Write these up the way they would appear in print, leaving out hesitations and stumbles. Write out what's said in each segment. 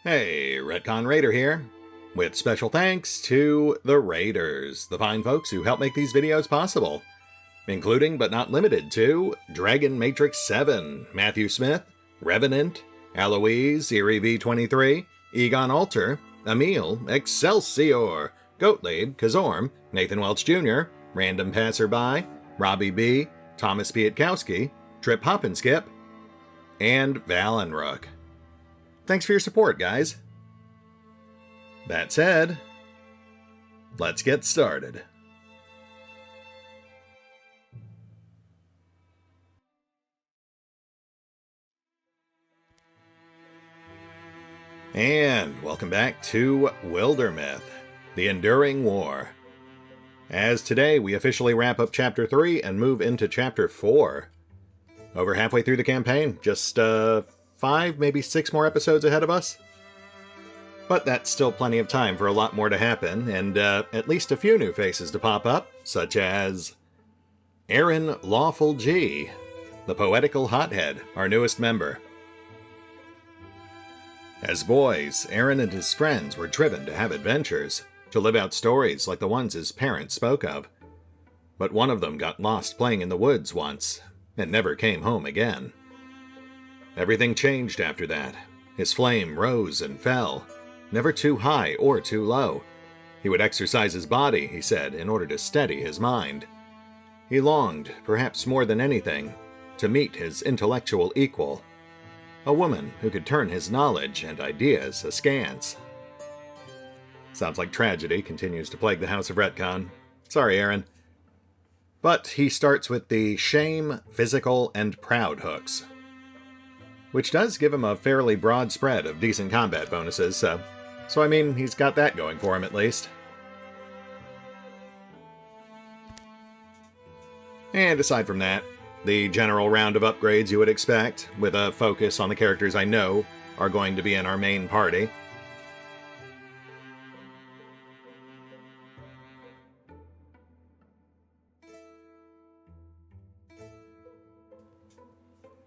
Hey, RetconRaider here, with special thanks to the Raiders, the fine folks who help make these videos possible, including but not limited to Dragon Matrix 7, Mathew Smith, Revenant, Alois, Erie V23, EgonAlter, Emile, Exsellsior, Gottlieb, Kazorm, Nathan Welch Jr., RandomPassrby, RobbyB, Tomasz Piątkowski, Triphoppenskip, and Valinrook. Thanks for your support, guys. That said, let's get started. And welcome back to Wildermyth, the Enduring War. As today we officially wrap up Chapter 3 and move into Chapter 4. Over halfway through the campaign, just 5, maybe 6 more episodes ahead of us. But that's still plenty of time for a lot more to happen, and at least a few new faces to pop up, such as Aaron Lawful G, the Poetical Hothead, our newest member. As boys, Aaron and his friends were driven to have adventures, to live out stories like the ones his parents spoke of. But one of them got lost playing in the woods once, and never came home again. Everything changed after that. His flame rose and fell, never too high or too low. He would exercise his body, he said, in order to steady his mind. He longed, perhaps more than anything, to meet his intellectual equal, a woman who could turn his knowledge and ideas askance. Sounds like tragedy continues to plague the House of Retcon. Sorry, Aaron. But he starts with the shame, physical, and proud hooks, which does give him a fairly broad spread of decent combat bonuses, so I mean, he's got that going for him at least. And aside from that, the general round of upgrades you would expect, with a focus on the characters I know are going to be in our main party.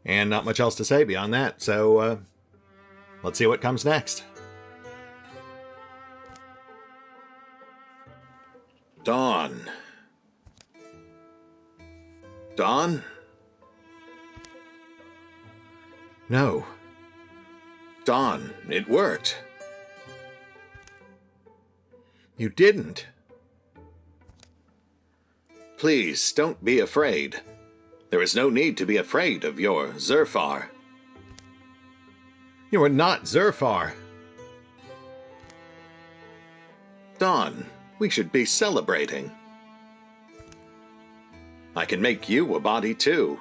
And not much else to say beyond that, so let's see what comes next. Dawn. Dawn? No. Dawn, it worked. You didn't. Please, don't be afraid. There is no need to be afraid of your Zerfar. You are not Zerfar. Dawn, we should be celebrating. I can make you a body too.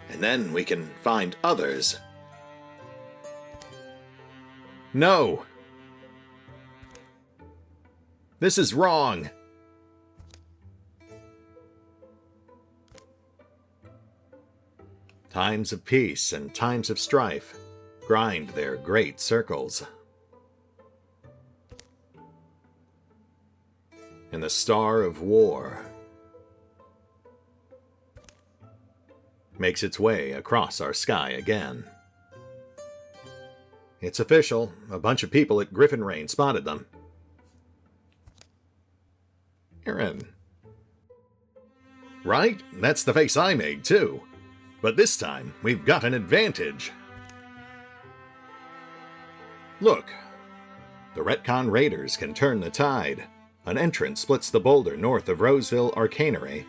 And then we can find others. No. This is wrong. Times of peace and times of strife grind their great circles. And the star of war makes its way across our sky again. It's official. A bunch of people at Griffin Rain spotted them. Aaron. Right? That's the face I made, too. But this time, we've got an advantage. Look. The Retcon Raiders can turn the tide. An entrance splits the boulder north of Roseville Arcanery.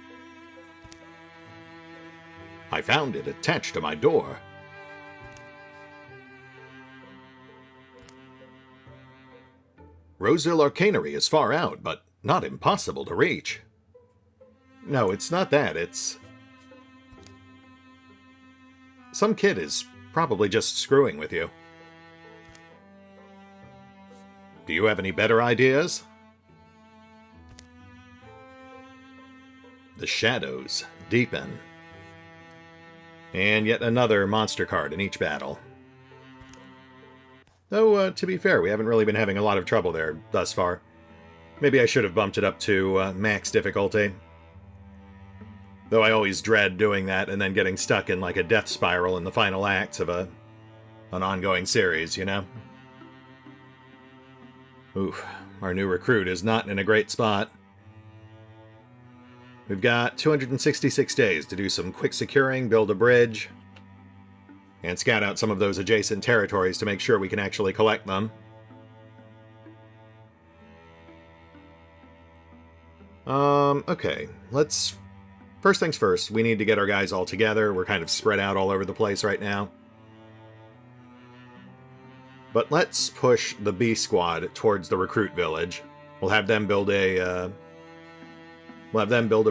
I found it attached to my door. Roseville Arcanery is far out, but not impossible to reach. No, it's not that, it's... Some kid is probably just screwing with you. Do you have any better ideas? The shadows deepen. And yet another monster card in each battle. Though, to be fair, we haven't really been having a lot of trouble there thus far. Maybe I should have bumped it up to max difficulty. Though I always dread doing that and then getting stuck in like a death spiral in the final acts of a an ongoing series, you know? Oof, our new recruit is not in a great spot. We've got 266 days to do some quick securing, build a bridge, and scout out some of those adjacent territories to make sure we can actually collect them. Okay, let's... First things first, we need to get our guys all together. We're kind of spread out all over the place right now. But let's push the B squad towards the recruit village. We'll have them build a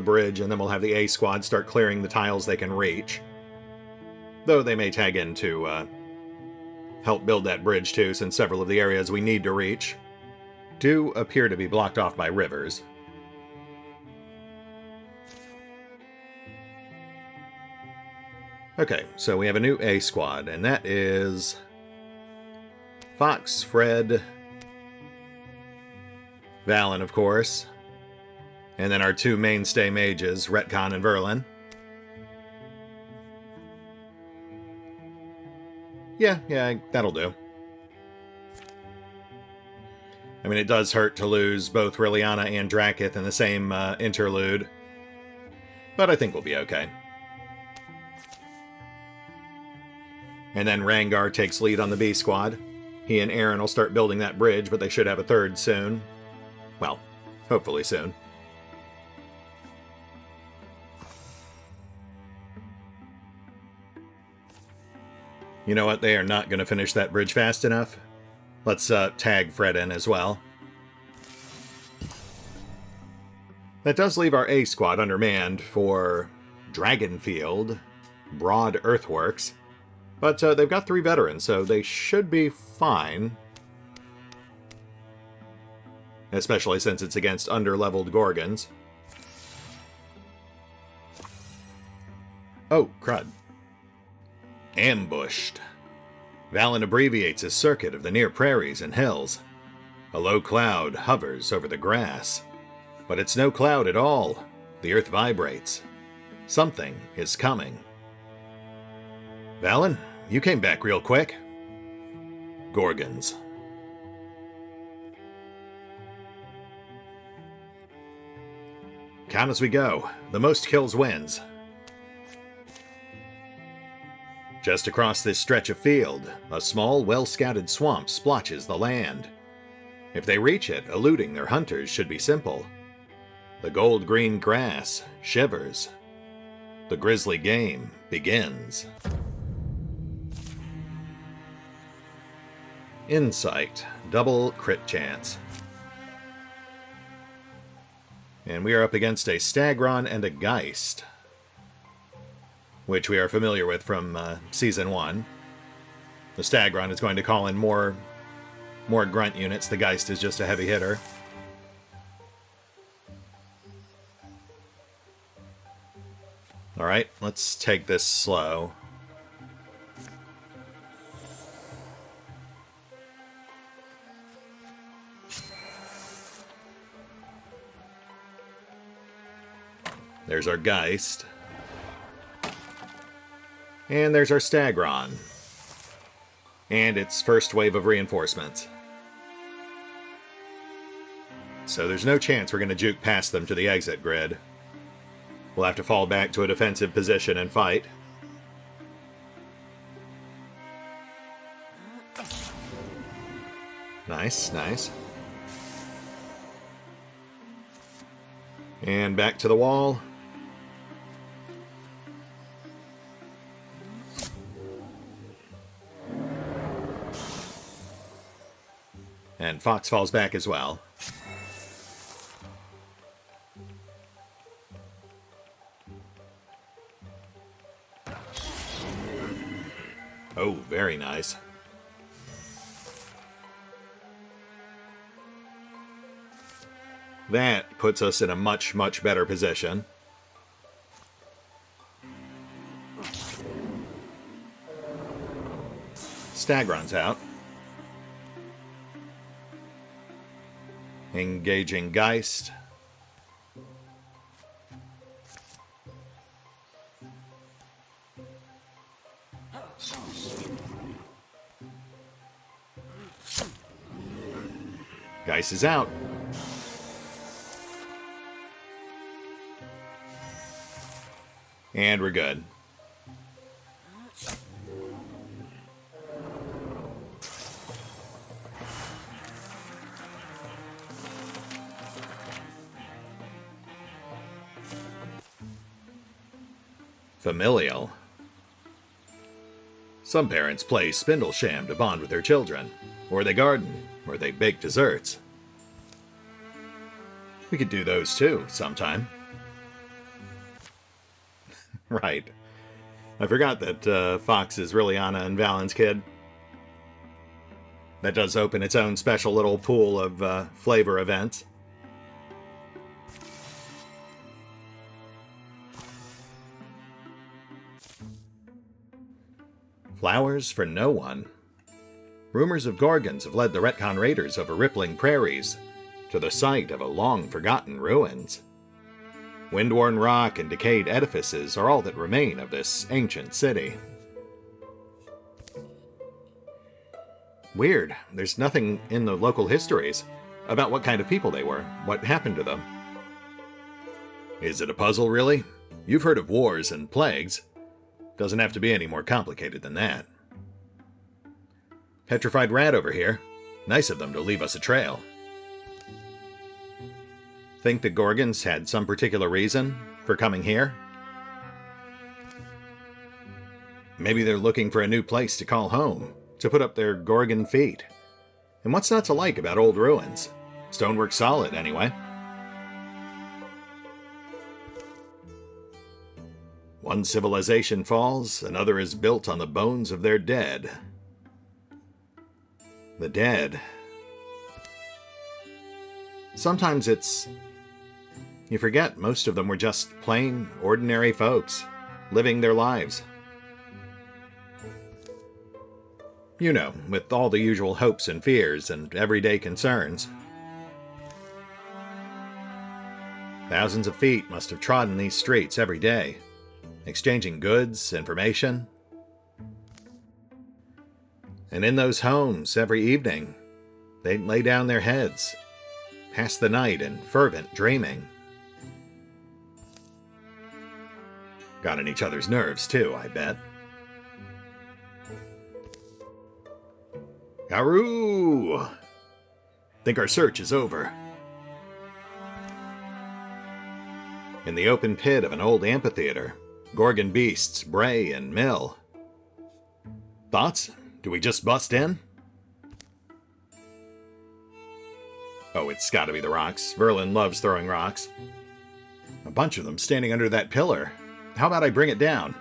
bridge, and then we'll have the A squad start clearing the tiles they can reach. Though they may tag in to help build that bridge too, since several of the areas we need to reach do appear to be blocked off by rivers. Okay, so we have a new A squad, and that is Fox, Fred, Valen, of course, and then our two mainstay mages, Retcon and Verlin. Yeah, that'll do. I mean, it does hurt to lose both Rilliana and Drakiith in the same interlude, but I think we'll be okay. And then Rangar takes lead on the B squad. He and Aaron will start building that bridge, but they should have a third soon. Well, hopefully soon. You know what? They are not going to finish that bridge fast enough. Let's tag Fred in as well. That does leave our A squad undermanned for Dragonfield, Broad Earthworks. But they've got 3 veterans, so they should be fine. Especially since it's against under-leveled Gorgons. Oh, crud. Ambushed. Valen abbreviates his circuit of the near prairies and hills. A low cloud hovers over the grass. But it's no cloud at all. The earth vibrates. Something is coming. Valen, you came back real quick. Gorgons. Count as we go. The most kills wins. Just across this stretch of field, a small, well-scouted swamp splotches the land. If they reach it, eluding their hunters should be simple. The gold-green grass shivers. The grisly game begins. Insight, double crit chance. And we are up against a Stagron and a Geist, which we are familiar with from Season 1. The Stagron is going to call in more grunt units. The Geist is just a heavy hitter. Alright, let's take this slow. There's our Geist. And there's our Stagron. And its first wave of reinforcements. So there's no chance we're going to juke past them to the exit grid. We'll have to fall back to a defensive position and fight. Nice, nice. And back to the wall. And Fox falls back as well. Oh, very nice. That puts us in a much, much better position. Stagron's out. Engaging Geist. Geist is out. And we're good. Familial. Some parents play Spindlesham to bond with their children, or they garden, or they bake desserts. We could do those too, sometime. Right. I forgot that Fox is really Anna and Valen's kid. That does open its own special little pool of flavor events. Flowers for no one. Rumors of Gorgons have led the Retcon Raiders over rippling prairies to the site of a long-forgotten ruins. Wind-worn rock and decayed edifices are all that remain of this ancient city. Weird, there's nothing in the local histories about what kind of people they were, what happened to them. Is it a puzzle, really? You've heard of wars and plagues. Doesn't have to be any more complicated than that. Petrified rat over here. Nice of them to leave us a trail. Think the Gorgons had some particular reason for coming here? Maybe they're looking for a new place to call home, to put up their Gorgon feet. And what's not to like about old ruins? Stonework's solid, anyway. One civilization falls, another is built on the bones of their dead. The dead. Sometimes you forget most of them were just plain, ordinary folks, living their lives. You know, with all the usual hopes and fears and everyday concerns. Thousands of feet must have trodden these streets every day, exchanging goods, information. And in those homes, every evening, they'd lay down their heads, pass the night in fervent dreaming. Got on each other's nerves, too, I bet. Garoo! Think our search is over. In the open pit of an old amphitheater, Gorgon beasts bray and mill. Thoughts? Do we just bust in? Oh, it's gotta be the rocks. Verlin loves throwing rocks. A bunch of them standing under that pillar. How about I bring it down?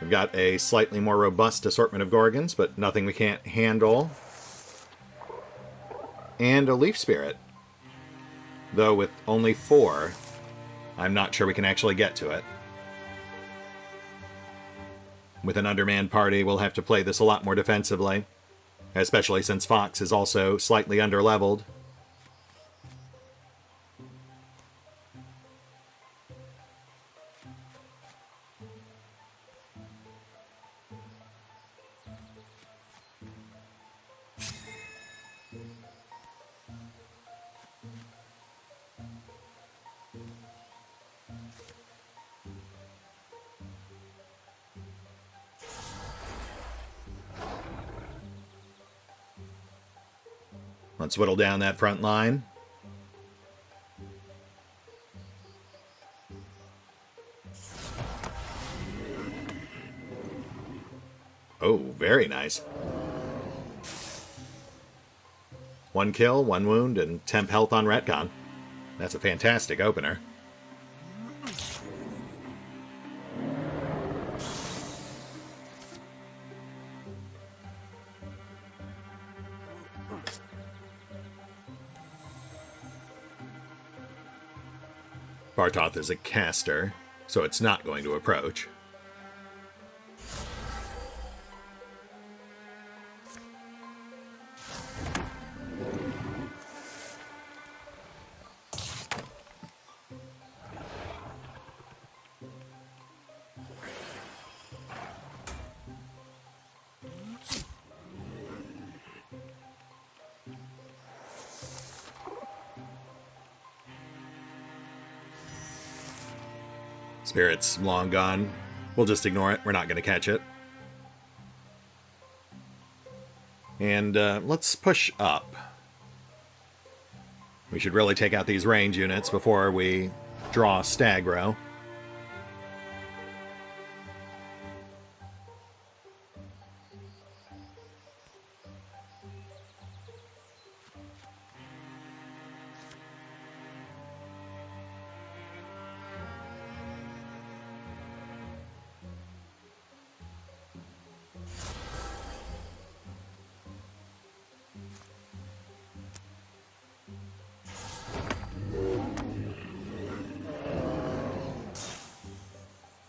We've got a slightly more robust assortment of Gorgons, but nothing we can't handle. And a Leaf Spirit. Though with only 4, I'm not sure we can actually get to it. With an undermanned party, we'll have to play this a lot more defensively, especially since Fox is also slightly underleveled. Let's whittle down that front line. Oh, very nice. 1 kill, 1 wound, and temp health on Retcon. That's a fantastic opener. Bartoth is a caster, so it's not going to approach. Spirit's long gone. We'll just ignore it. We're not going to catch it. And let's push up. We should really take out these range units before we draw Stagro.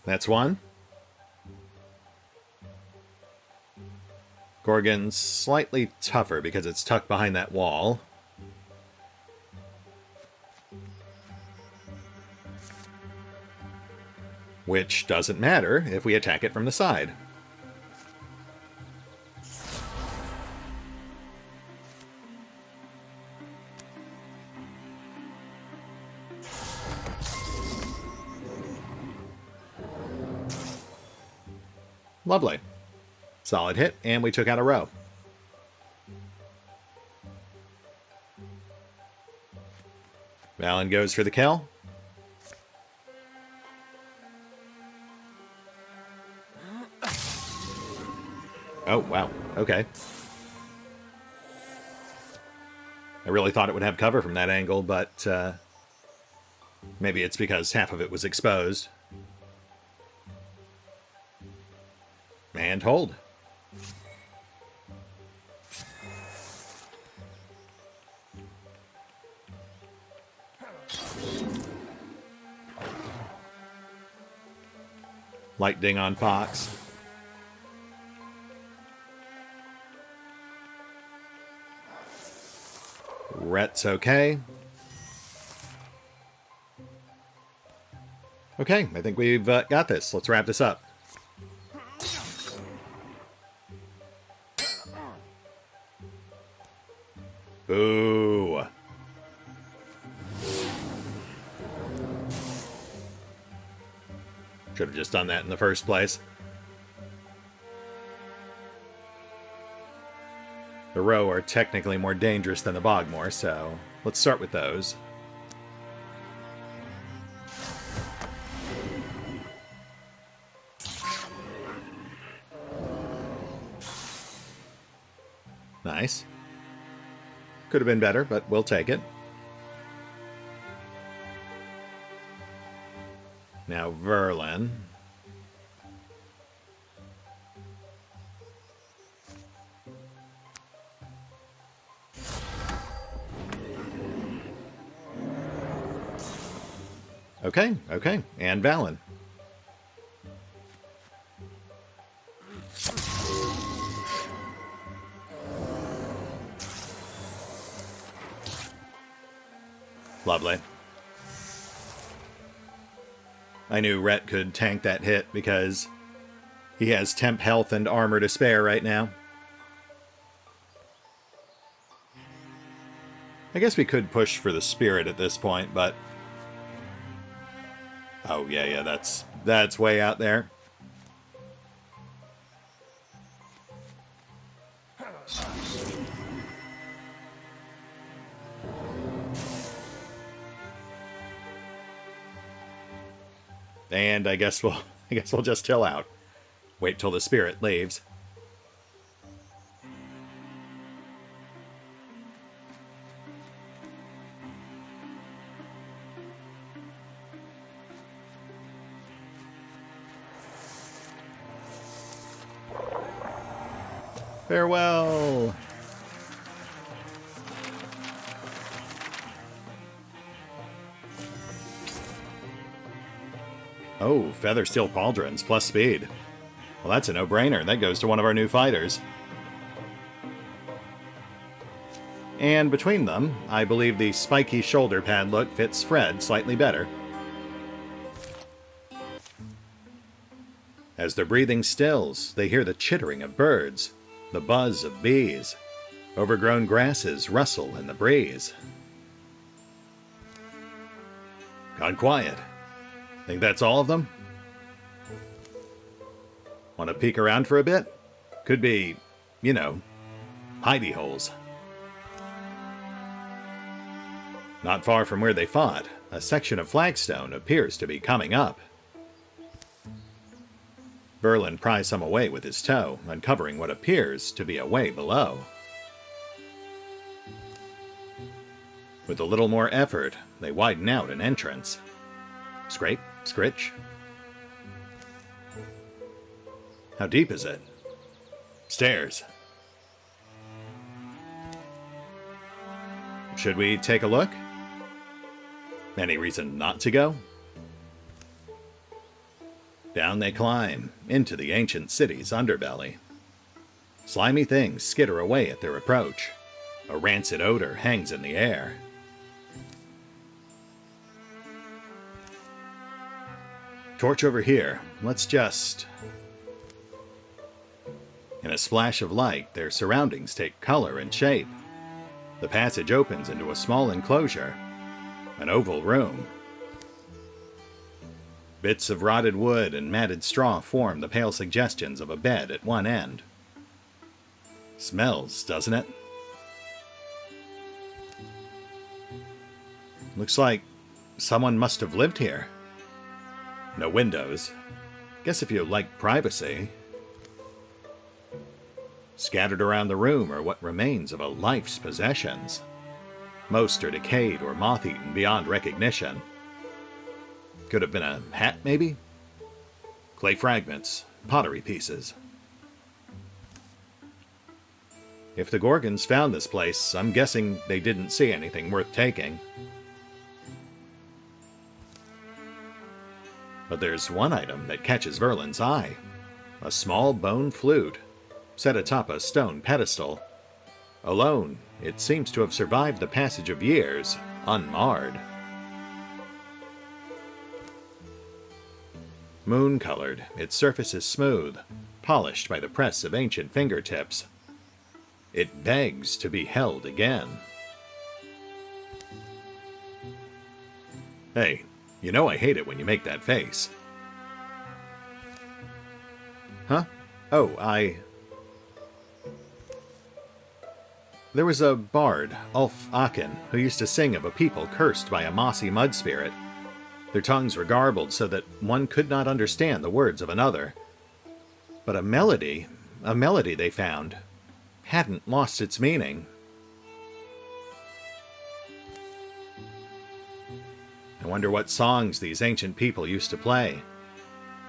That's one. Gorgon's slightly tougher because it's tucked behind that wall. Which doesn't matter if we attack it from the side. Lovely. Solid hit, and we took out a row. Valen goes for the kill. Oh, wow. Okay. I really thought it would have cover from that angle, but maybe it's because half of it was exposed. And hold. Light ding on Fox. Rhet's okay. Okay, I think we've got this. Let's wrap this up. Boo. Should have just done that in the first place. The row are technically more dangerous than the Bogmore, so let's start with those. Nice. Could have been better, but we'll take it. Now Verlin. Okay, okay. And Valen. Lovely. I knew Rhett could tank that hit because he has temp health and armor to spare right now. I guess we could push for the spirit at this point, but... Oh, yeah, that's way out there. And I guess we'll just chill out. Wait till the spirit leaves. Farewell. Oh, Feather Steel Pauldrons plus speed. Well, that's a no-brainer. That goes to one of our new fighters. And between them, I believe the spiky shoulder pad look fits Fred slightly better. As their breathing stills, they hear the chittering of birds, the buzz of bees. Overgrown grasses rustle in the breeze. Gone quiet. Think that's all of them? Want to peek around for a bit? Could be, you know, hidey holes. Not far from where they fought, a section of flagstone appears to be coming up. Verlin pries some away with his toe, uncovering what appears to be a way below. With a little more effort, they widen out an entrance. Scrape, scritch. How deep is it? Stairs. Should we take a look? Any reason not to go? Down they climb, into the ancient city's underbelly. Slimy things skitter away at their approach. A rancid odor hangs in the air. Torch over here. Let's just... In a splash of light, their surroundings take color and shape. The passage opens into a small enclosure. An oval room. Bits of rotted wood and matted straw form the pale suggestions of a bed at one end. Smells, doesn't it? Looks like someone must have lived here. No windows. Guess if you like privacy. Scattered around the room are what remains of a life's possessions. Most are decayed or moth-eaten beyond recognition. Could have been a hat, maybe? Clay fragments, pottery pieces. If the Gorgons found this place, I'm guessing they didn't see anything worth taking. But there's one item that catches Verlin's eye. A small bone flute, set atop a stone pedestal. Alone, it seems to have survived the passage of years, unmarred. Moon-colored, its surface is smooth, polished by the press of ancient fingertips. It begs to be held again. Hey, you know I hate it when you make that face. Huh? Oh, There was a bard, Ulf Aken, who used to sing of a people cursed by a mossy mud spirit. Their tongues were garbled so that one could not understand the words of another. But a melody they found, hadn't lost its meaning. I wonder what songs these ancient people used to play.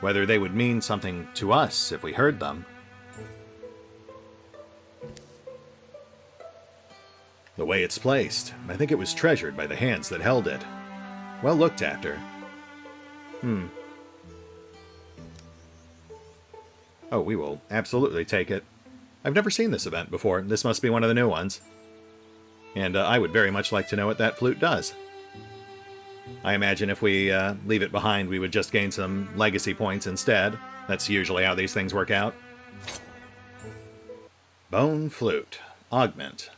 Whether they would mean something to us if we heard them. The way it's placed, I think it was treasured by the hands that held it. Well looked after. Oh, we will absolutely take it. I've never seen this event before. This must be one of the new ones. And I would very much like to know what that flute does. I imagine if we leave it behind, we would just gain some legacy points instead. That's usually how these things work out. Bone flute. Augment.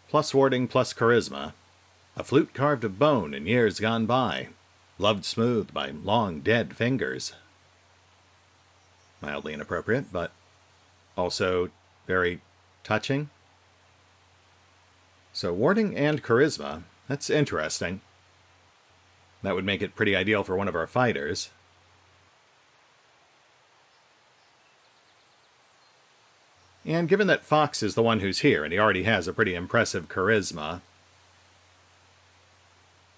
Plus warding, plus charisma. A flute carved of bone in years gone by. Loved smooth by long dead fingers. Mildly inappropriate, but also very touching. So warding and charisma, that's interesting. That would make it pretty ideal for one of our fighters. And given that Fox is the one who's here, and he already has a pretty impressive charisma,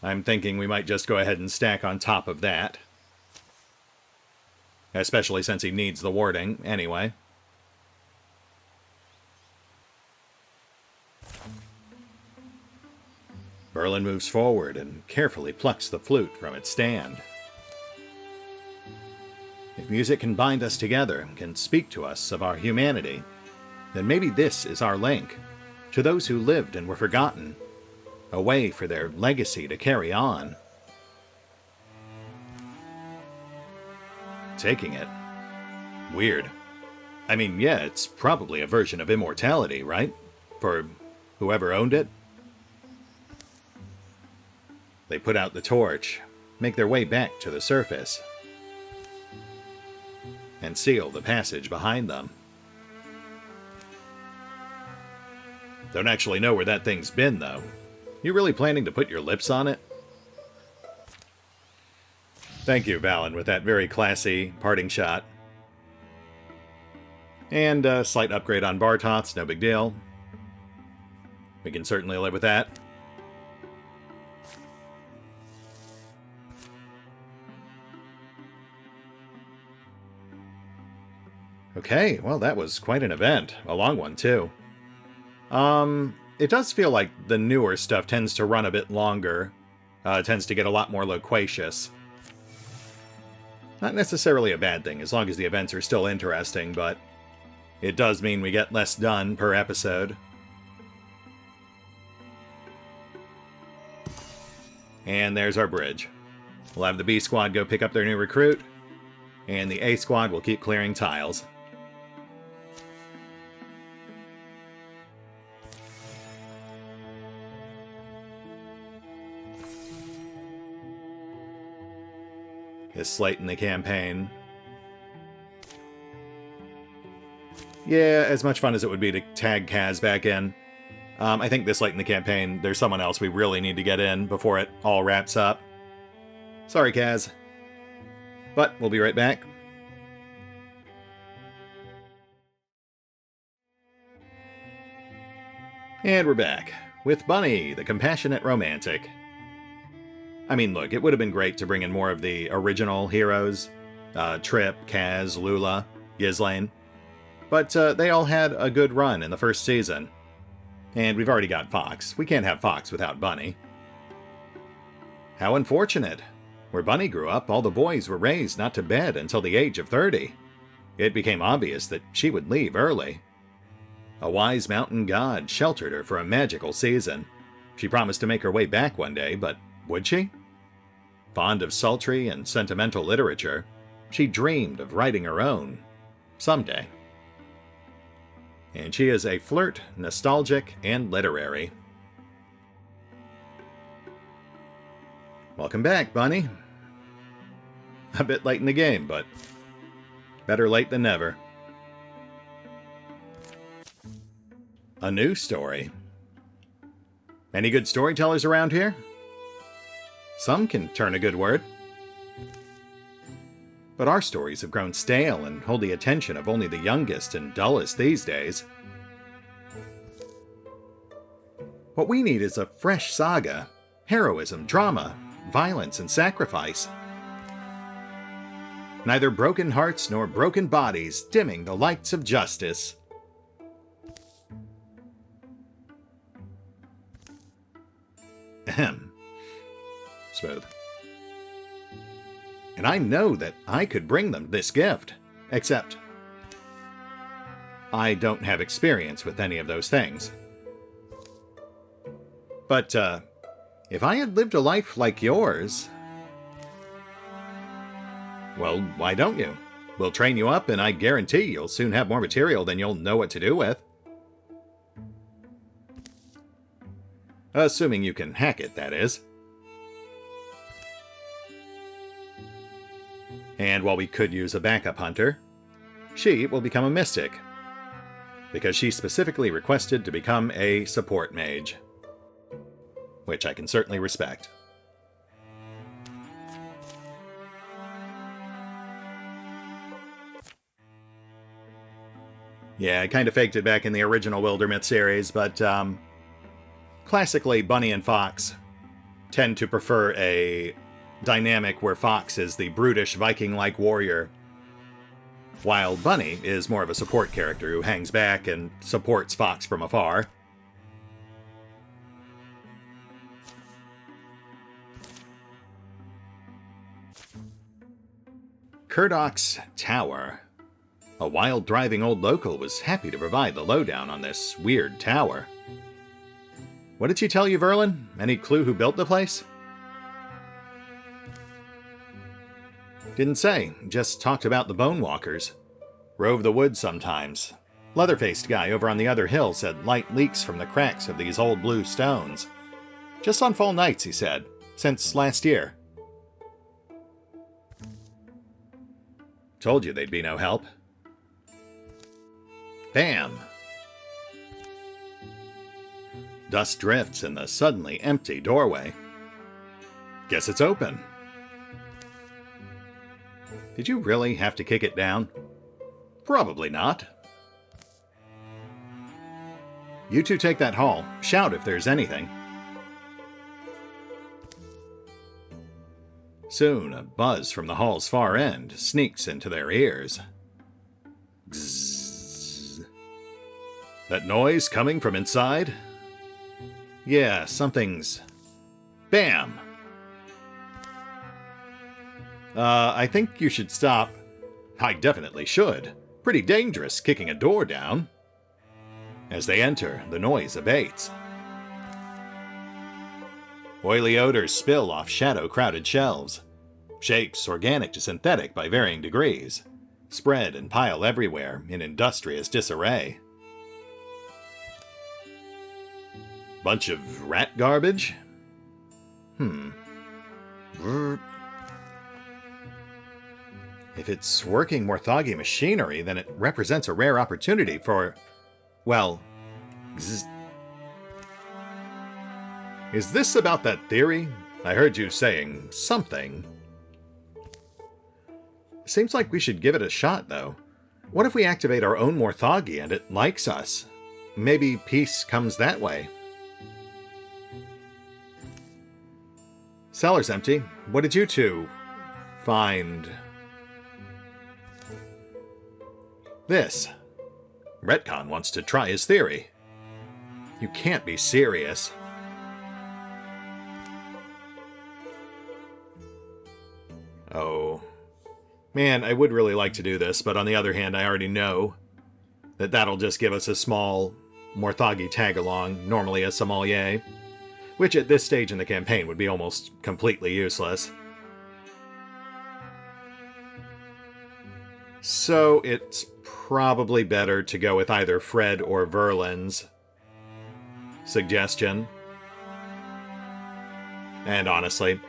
I'm thinking we might just go ahead and stack on top of that. Especially since he needs the warding, anyway. Verlin moves forward and carefully plucks the flute from its stand. If music can bind us together, can speak to us of our humanity, then maybe this is our link, to those who lived and were forgotten, a way for their legacy to carry on. Taking it. Weird. I mean, yeah, it's probably a version of immortality, right? For whoever owned it? They put out the torch. make their way back to the surface and seal the passage behind them. Don't actually know where that thing's been, though. You really planning to put your lips on it? Thank you, Valen, with that very classy parting shot. And a slight upgrade on Bartoth's, no big deal. We can certainly live with that. Okay, well that was quite an event. A long one, too. It does feel like the newer stuff tends to run a bit longer. It tends to get a lot more loquacious. Not necessarily a bad thing, as long as the events are still interesting, but it does mean we get less done per episode. And there's our bridge. We'll have the B squad go pick up their new recruit, and the A squad will keep clearing tiles. Is late in the campaign. Yeah, as much fun as it would be to tag Kaz back in. I think this late in the campaign, there's someone else we really need to get in before it all wraps up. Sorry, Kaz. But we'll be right back. And we're back, with Bunny, the compassionate romantic. I mean, look, it would have been great to bring in more of the original heroes. Trip, Kaz, Lula, Ghislaine. But they all had a good run in the first season. And we've already got Fox. We can't have Fox without Bunny. How unfortunate. Where Bunny grew up, all the boys were raised not to bed until the age of 30. It became obvious that she would leave early. A wise mountain god sheltered her for a magical season. She promised to make her way back one day, but would she? Fond of sultry and sentimental literature, she dreamed of writing her own someday. And she is a flirt, nostalgic, and literary. Welcome back, Bunny. A bit late in the game, but better late than never. A new story. Any good storytellers around here? Some can turn a good word. But our stories have grown stale and hold the attention of only the youngest and dullest these days. What we need is a fresh saga, heroism, drama, violence, and sacrifice. Neither broken hearts nor broken bodies dimming the lights of justice. Ahem. Smooth. And I know that I could bring them this gift, except I don't have experience with any of those things. But, if I had lived a life like yours... Well, why don't you? We'll train you up, and I guarantee you'll soon have more material than you'll know what to do with. Assuming you can hack it, that is. And while we could use a backup hunter, she will become a mystic, because she specifically requested to become a support mage, which I can certainly respect. Yeah, I kind of faked it back in the original Wildermyth series, but classically, Bunny and Fox tend to prefer a dynamic where Fox is the brutish Viking-like warrior, while Bunny is more of a support character who hangs back and supports Fox from afar. Kirdock's Tower. A wild, driving old local was happy to provide the lowdown on this weird tower. What did she tell you, Verlin? Any clue who built the place? Didn't say, just talked about the Bone Walkers. Rove the woods sometimes. Leather-faced guy over on the other hill said light leaks from the cracks of these old blue stones. Just on fall nights, he said, since last year. Told you they'd be no help. Bam! Dust drifts in the suddenly empty doorway. Guess it's open. Did you really have to kick it down? Probably not. You two take that hall. Shout if there's anything. Soon, a buzz from the hall's far end sneaks into their ears. Gzzz. That noise coming from inside? Yeah, something's... Bam! I think you should stop. I definitely should. Pretty dangerous kicking a door down. As they enter, the noise abates. Oily odors spill off shadow-crowded shelves. Shapes, organic to synthetic by varying degrees, spread and pile everywhere in industrious disarray. Bunch of rat garbage? If it's working Morthagi machinery, then it represents a rare opportunity for... well... Is this about that theory? I heard you saying something. Seems like we should give it a shot, though. What if we activate our own Morthagi and it likes us? Maybe peace comes that way. Cellar's empty. What did you two find? This. Retcon wants to try his theory. You can't be serious. Oh. Man, I would really like to do this, but on the other hand, I already know that that'll just give us a small Morthagi tag-along, normally a sommelier, which at this stage in the campaign would be almost completely useless. So it's probably better to go with either Fred or Verlin's suggestion. And honestly,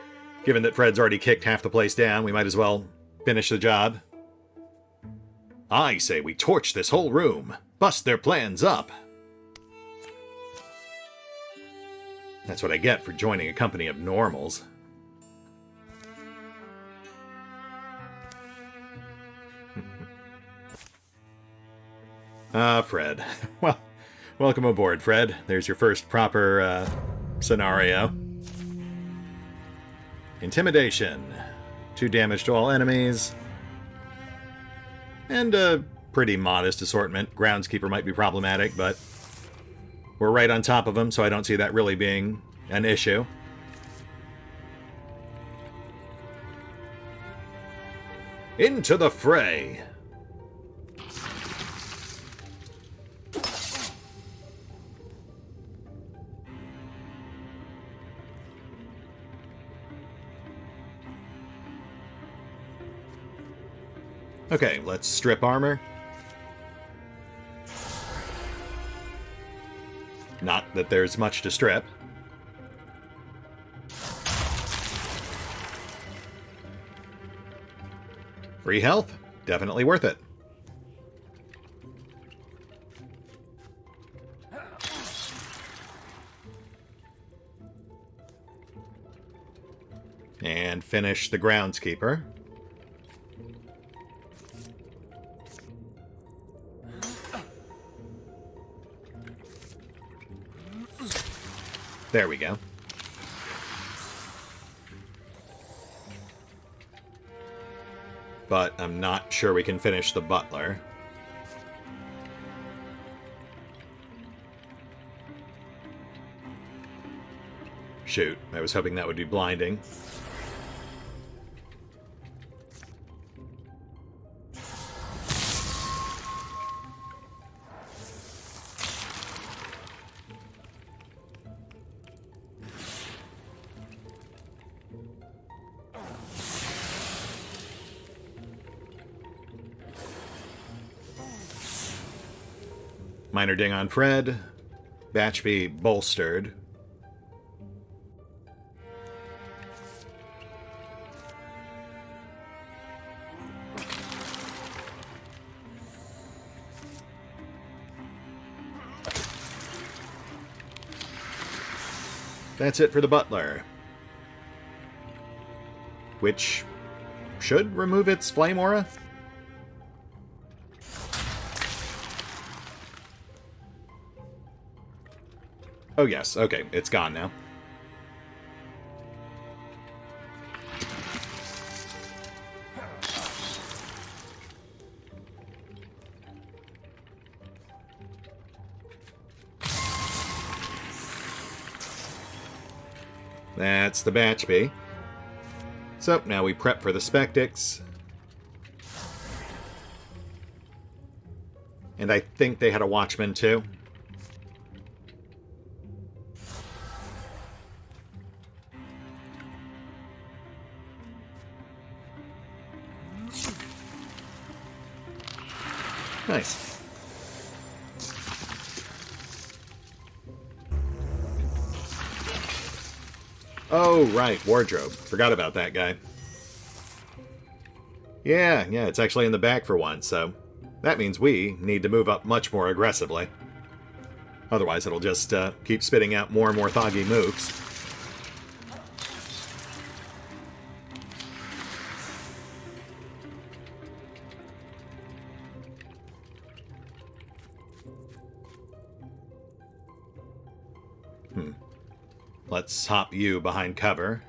given that Fred's already kicked half the place down, we might as well finish the job. I say we torch this whole room, bust their plans up. That's what I get for joining a company of normals. Fred. Well, welcome aboard, Fred. There's your first proper, scenario. Intimidation. 2 damage to all enemies. And a pretty modest assortment. Groundskeeper might be problematic, but we're right on top of him, so I don't see that really being an issue. Into the fray! Okay, let's strip armor. Not that there's much to strip. Free health? Definitely worth it. And finish the groundskeeper. There we go. But I'm not sure we can finish the butler. Shoot, I was hoping that would be blinding. Minor ding on Fred. Batchby bolstered. That's it for the butler. Which should remove its flame aura. Oh yes, okay, it's gone now. That's the batch bee. So, now we prep for the Spectics. And I think they had a Watchman, too. Nice. Oh, right, wardrobe. Forgot about that guy. Yeah, it's actually in the back for once, so that means we need to move up much more aggressively. Otherwise, it'll just keep spitting out more and more thoggy mooks. Let's hop you behind cover.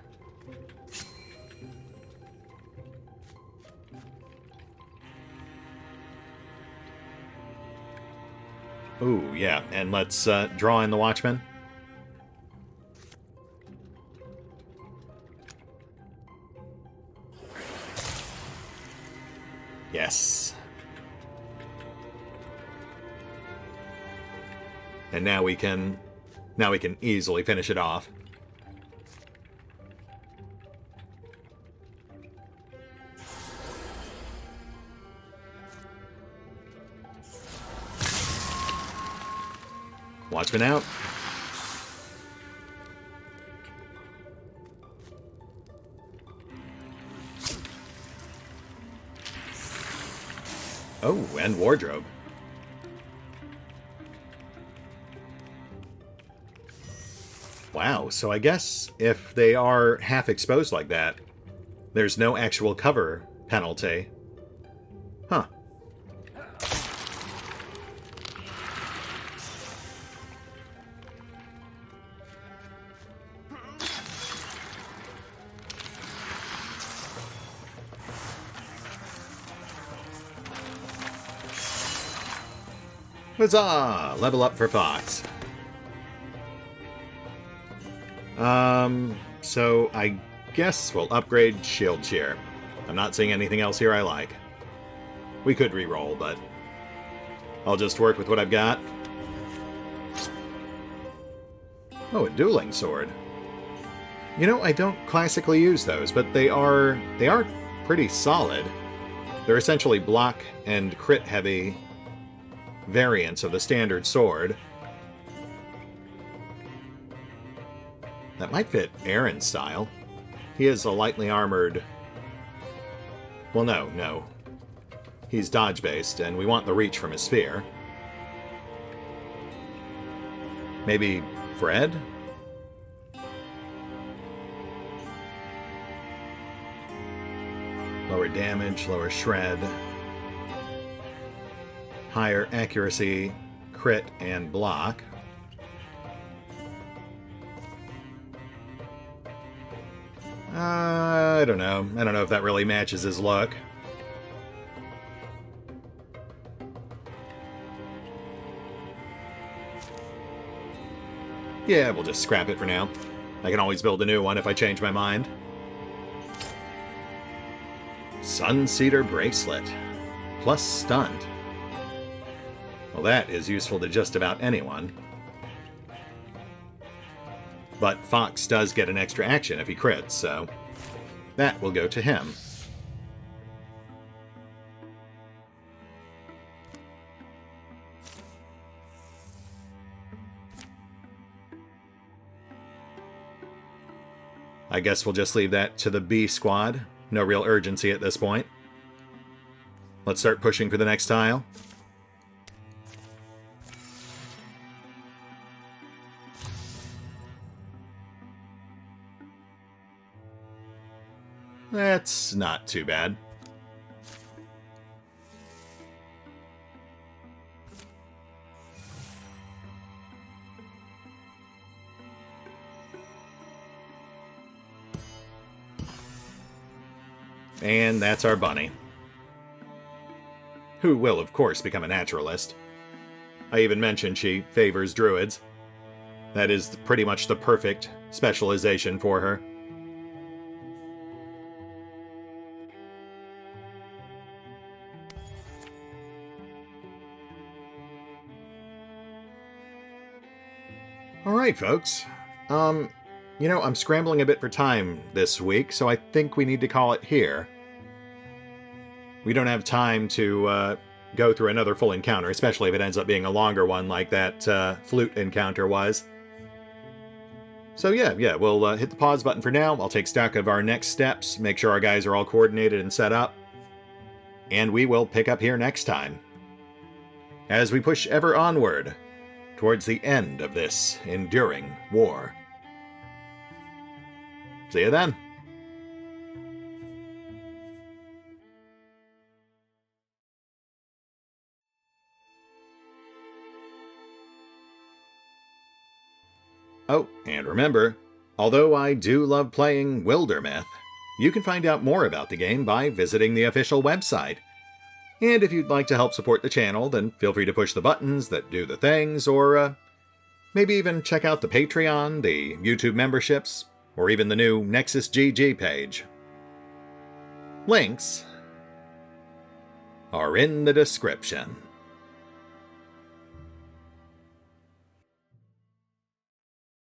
Ooh, yeah, and let's draw in the Watchman. Yes. And now we can easily finish it off. Watchman out. Oh, and wardrobe. Wow, so I guess if they are half exposed like that, there's no actual cover penalty. Huh. Huzzah! Level up for Fox. So I guess we'll upgrade Shield Cheer. I'm not seeing anything else here I like. We could re-roll, but I'll just work with what I've got. Oh, a dueling sword. You know, I don't classically use those, but they are pretty solid. They're essentially block and crit heavy variants of the standard sword. That might fit Aaron's style. He is a lightly armored... Well, no. He's dodge-based, and we want the reach from his spear. Maybe Fred? Lower damage, lower shred. Higher accuracy, crit, and block. I don't know. I don't know if that really matches his look. Yeah, we'll just scrap it for now. I can always build a new one if I change my mind. Sunseeder Bracelet. Plus stunned. Well, that is useful to just about anyone. But Fox does get an extra action if he crits, so that will go to him. I guess we'll just leave that to the B squad. No real urgency at this point. Let's start pushing for the next tile. That's not too bad. And that's our bunny. Who will, of course, become a naturalist. I even mentioned she favors druids. That is pretty much the perfect specialization for her. Alright, folks. You know, I'm scrambling a bit for time this week, so I think we need to call it here. We don't have time to go through another full encounter, especially if it ends up being a longer one like that flute encounter was. So yeah, we'll hit the pause button for now. I'll take stock of our next steps, make sure our guys are all coordinated and set up, and we will pick up here next time, as we push ever onward towards the end of this enduring war. See you then. Oh, and remember, although I do love playing Wildermyth, you can find out more about the game by visiting the official website. And if you'd like to help support the channel, then feel free to push the buttons that do the things, or maybe even check out the Patreon, the YouTube memberships, or even the new Nexus GG page. Links are in the description.